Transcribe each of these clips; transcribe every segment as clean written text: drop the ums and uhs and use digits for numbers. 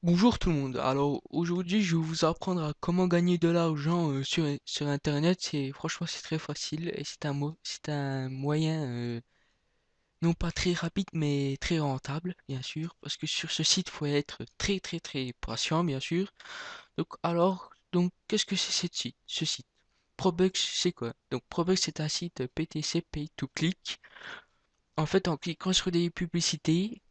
Bonjour tout le monde. Alors aujourd'hui, je vais vous apprendre à comment gagner de l'argent sur Internet. C'est très facile et c'est un moyen non pas très rapide mais très rentable, bien sûr, parce que sur ce site, il faut être très patient, bien sûr. Donc qu'est-ce que c'est ce site? Probux, c'est quoi? Donc Probux, c'est un site PTC Pay to Click. En fait, en cliquant sur des publicités,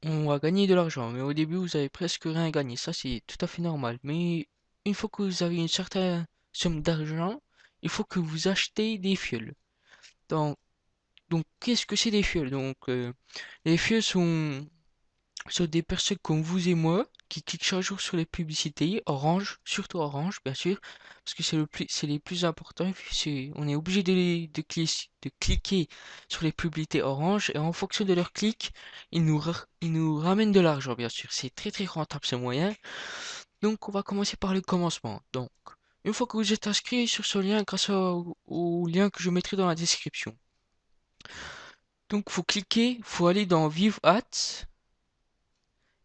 on va gagner de l'argent, mais au début, vous avez presque rien gagné. Ça, c'est tout à fait normal. Mais une fois que vous avez une certaine somme d'argent, il faut que vous achetez des fioles. Donc, donc, qu'est-ce que c'est des fioles? Les fioles sont des personnes comme vous et moi qui cliquent chaque jour sur les publicités, orange, surtout orange, bien sûr, parce que c'est les plus importants. On est obligé de cliquer sur les publicités orange et en fonction de leur clic, ils nous ramènent de l'argent, bien sûr. C'est très rentable ce moyen. Donc, on va commencer par le commencement. Donc, une fois que vous êtes inscrit sur ce lien grâce au lien que je mettrai dans la description. Donc, faut aller dans Vive Ads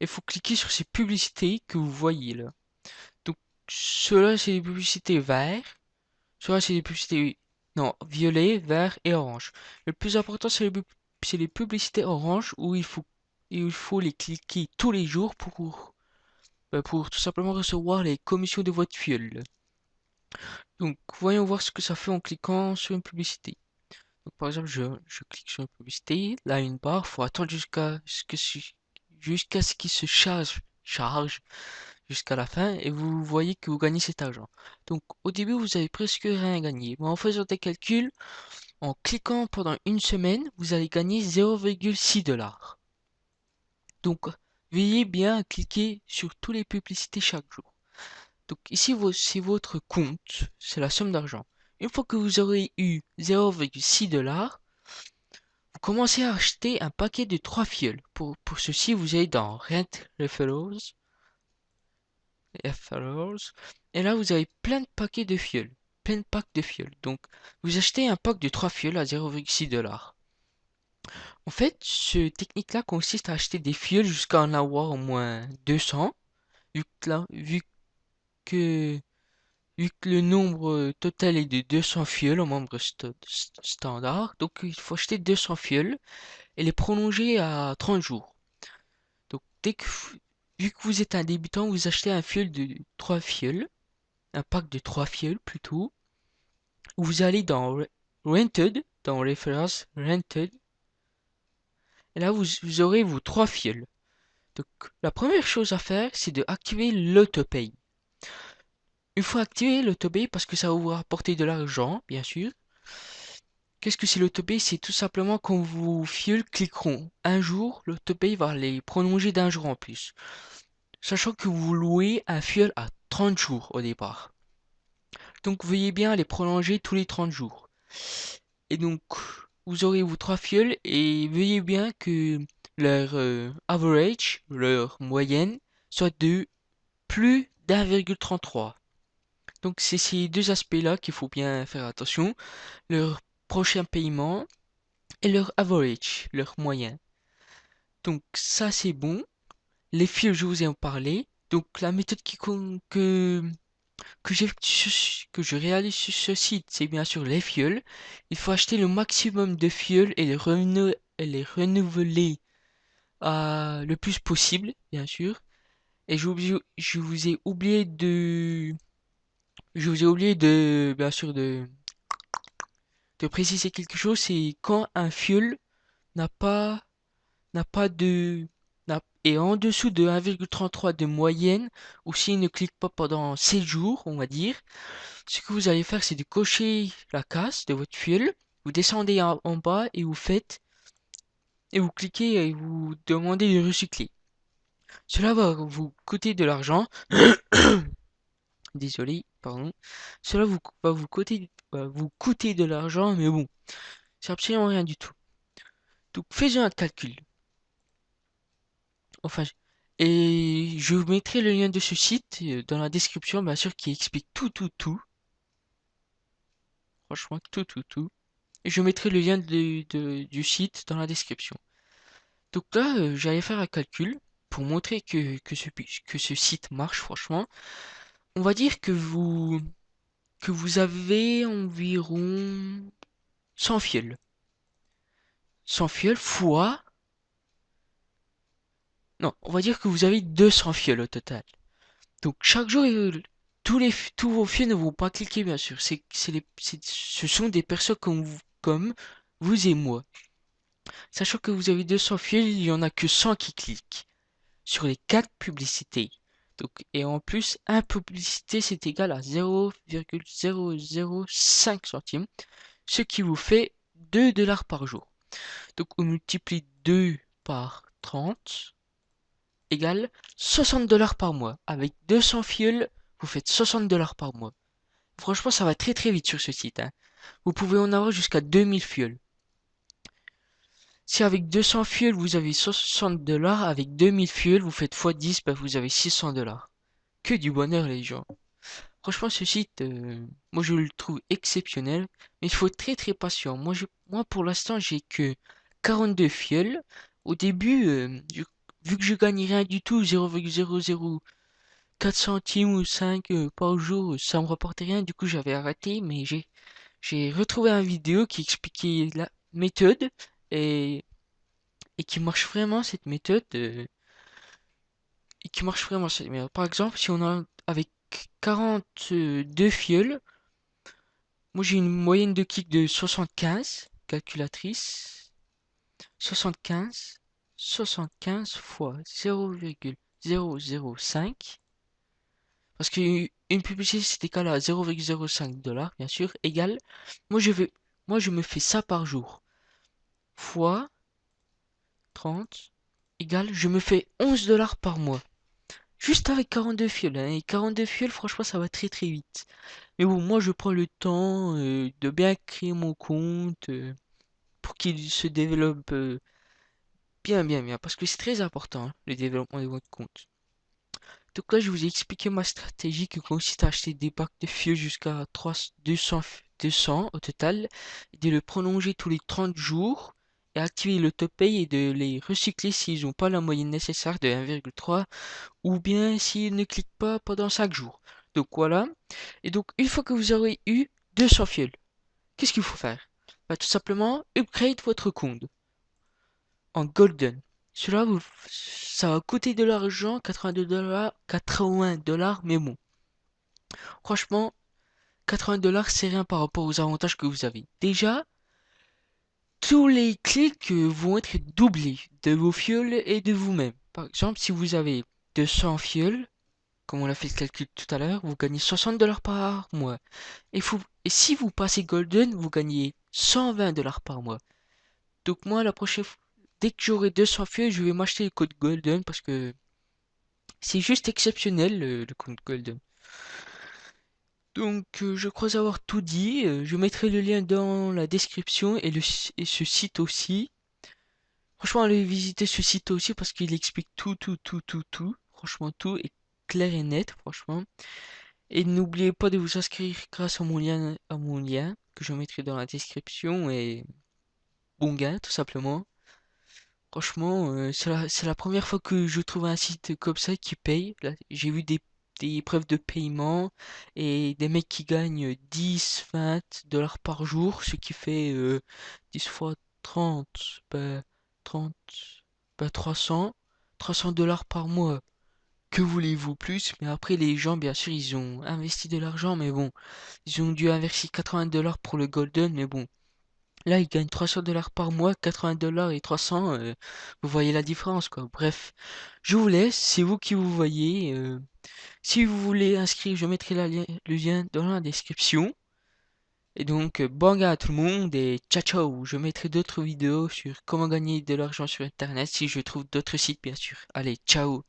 et faut cliquer sur ces publicités que vous voyez là. Donc, ceux-là, c'est des publicités verts. Ceux-là, c'est des publicités, non, violet, vert et orange. Le plus important, c'est les publicités orange où il faut les cliquer tous les jours pour tout simplement recevoir les commissions de votre fiole. Donc, voyons voir ce que ça fait en cliquant sur une publicité. Donc, par exemple, je clique sur une publicité, là, une barre, faut attendre jusqu'à ce qu'il se charge jusqu'à la fin et vous voyez que vous gagnez cet argent. Donc au début vous avez presque rien gagné, mais en faisant des calculs, en cliquant pendant une semaine, vous allez gagner 0,6 $. Donc veillez bien à cliquer sur toutes les publicités chaque jour. Donc ici c'est votre compte, c'est la somme d'argent. Une fois que vous aurez eu 0,6 $, vous commencez à acheter un paquet de 3 fioles. Pour ceci, vous allez dans Rent Referrals, Referrals. Et là, vous avez plein de paquets de fioles. Plein de packs de fioles. Donc, vous achetez un pack de 3 fioles à 0,6 $. En fait, ce technique-là consiste à acheter des fioles jusqu'à en avoir au moins 200. Vu que, là- que, vu que le nombre total est de 200 fioles en membre standard. Donc, il faut acheter 200 fioles et les prolonger à 30 jours. Donc, vu que vous êtes un débutant, vous achetez un fiole de 3 fioles. Un pack de 3 fioles plutôt, où vous allez dans Rented, dans Referrals Rented, et là vous aurez vos 3 fioles. Donc la première chose à faire, c'est de activer l'autopay. Une fois activé l'autopay, parce que ça va vous rapporter de l'argent, bien sûr. Qu'est-ce que c'est l'autopay? C'est tout simplement quand vos fioles cliqueront un jour, l'autopay va les prolonger d'un jour en plus. Sachant que vous louez un fiole à 30 jours au départ. Donc veuillez bien les prolonger tous les 30 jours. Et donc, vous aurez vos 3 fioles et veuillez bien que leur average, leur moyenne, soit de plus d'1,33. Donc, c'est ces deux aspects-là qu'il faut bien faire attention. Leur prochain paiement et leur average, leur moyen. Donc, ça, c'est bon. Les fioles, je vous ai en parlé. Donc, la méthode que que je réalise sur ce site, c'est bien sûr les fioles. Il faut acheter le maximum de fioles et et les renouveler le plus possible, bien sûr. Et je vous ai oublié bien sûr, de préciser quelque chose, c'est quand un fiole n'a pas, n'a pas de, est en dessous de 1,33 de moyenne, ou s'il ne clique pas pendant 7 jours, on va dire. Ce que vous allez faire, c'est de cocher la case de votre fiole. Vous descendez en bas et vous cliquez et vous demandez de recycler. Cela va vous coûter de l'argent. Désolé, pardon. Va vous coûter de l'argent, mais bon, c'est absolument rien du tout. Donc faisons un calcul. Enfin, et je vous mettrai le lien de ce site dans la description, bien sûr, qui explique tout. Franchement, tout. Et je mettrai le lien du site dans la description. Donc là, j'allais faire un calcul pour montrer que ce site marche, franchement, on va dire que vous avez environ 100 fioles. 100 fioles fois... Non, on va dire que vous avez 200 fioles au total. Donc chaque jour, tous vos fioles ne vont pas cliquer, bien sûr. Ce sont des personnes comme vous et moi. Sachant que vous avez 200 fioles, il y en a que 100 qui cliquent sur les 4 publicités. Donc, et en plus, un publicité, c'est égal à 0,005 centimes, ce qui vous fait 2 dollars par jour. Donc, on multiplie 2 par 30 égale 60 dollars par mois. Avec 200 fioles, vous faites 60 dollars par mois. Franchement, ça va très très vite sur ce site, hein. Vous pouvez en avoir jusqu'à 2000 fioles. Si avec 200 fioles, vous avez 60 dollars, avec 2000 fioles, vous faites x10, bah vous avez 600 dollars. Que du bonheur, les gens. Franchement, ce site, moi je le trouve exceptionnel, mais il faut être très très patient. Moi pour l'instant, j'ai que 42 fioles. Au début, vu que je gagne rien du tout, 0,004 centimes ou 5 par jour, ça me rapportait rien. Du coup, j'avais arrêté, mais j'ai retrouvé une vidéo qui expliquait la méthode et, et qui marche vraiment cette méthode. Et qui marche vraiment cette méthode. Par exemple, si on a avec 42 fioles, moi j'ai une moyenne de clics de 75, calculatrice, 75, 75 fois 0,005, parce qu'une publicité c'est égal à 0,05 dollars, bien sûr, égale, moi je me fais ça par jour, fois 30, égale, je me fais 11 dollars par mois. Juste avec 42 fioles, hein, et 42 fioles, franchement, ça va très très vite. Mais bon, moi, je prends le temps de bien créer mon compte pour qu'il se développe bien, parce que c'est très important, hein, le développement de votre compte. Donc là, je vous ai expliqué ma stratégie qui consiste à acheter des packs de fioles jusqu'à 200 au total, et de le prolonger tous les 30 jours, et activer l'autopay et de les recycler s'ils n'ont pas la moyenne nécessaire de 1,3 ou bien s'ils ne cliquent pas pendant 5 jours. Donc voilà. Et donc une fois que vous aurez eu 200 fioles, qu'est-ce qu'il faut faire? Bah, tout simplement upgrade votre compte en golden. Ça va coûter de l'argent, 82 dollars, mais bon. Franchement, 80 dollars c'est rien par rapport aux avantages que vous avez. Déjà, tous les clics vont être doublés de vos fioles et de vous-même. Par exemple, si vous avez 200 fioles, comme on a fait le calcul tout à l'heure, vous gagnez 60 dollars par mois. Et si vous passez Golden, vous gagnez 120 dollars par mois. Donc moi, la prochaine fois, dès que j'aurai 200 fioles, je vais m'acheter le code Golden parce que c'est juste exceptionnel le code Golden. Donc je crois avoir tout dit. Je mettrai le lien dans la description et ce site aussi. Franchement, allez visiter ce site aussi parce qu'il explique tout. Franchement, tout est clair et net, franchement. Et n'oubliez pas de vous inscrire grâce à mon lien que je mettrai dans la description et bon gain tout simplement. Franchement, c'est la première fois que je trouve un site comme ça qui paye. Là, j'ai vu des preuves de paiement et des mecs qui gagnent 10, 20 dollars par jour, ce qui fait 10 fois 30, bah, 30, bah, 300 dollars par mois. Que voulez-vous plus? Mais après, les gens, bien sûr, ils ont investi de l'argent, mais bon, ils ont dû investir 80 dollars pour le Golden, mais bon, là, ils gagnent 300 dollars par mois, 80 dollars et 300, vous voyez la différence, quoi. Bref, je vous laisse, c'est vous qui vous voyez. Si vous voulez inscrire, je mettrai le lien dans la description. Et donc, bon gars à tout le monde et ciao ciao. Je mettrai d'autres vidéos sur comment gagner de l'argent sur Internet si je trouve d'autres sites, bien sûr. Allez, ciao.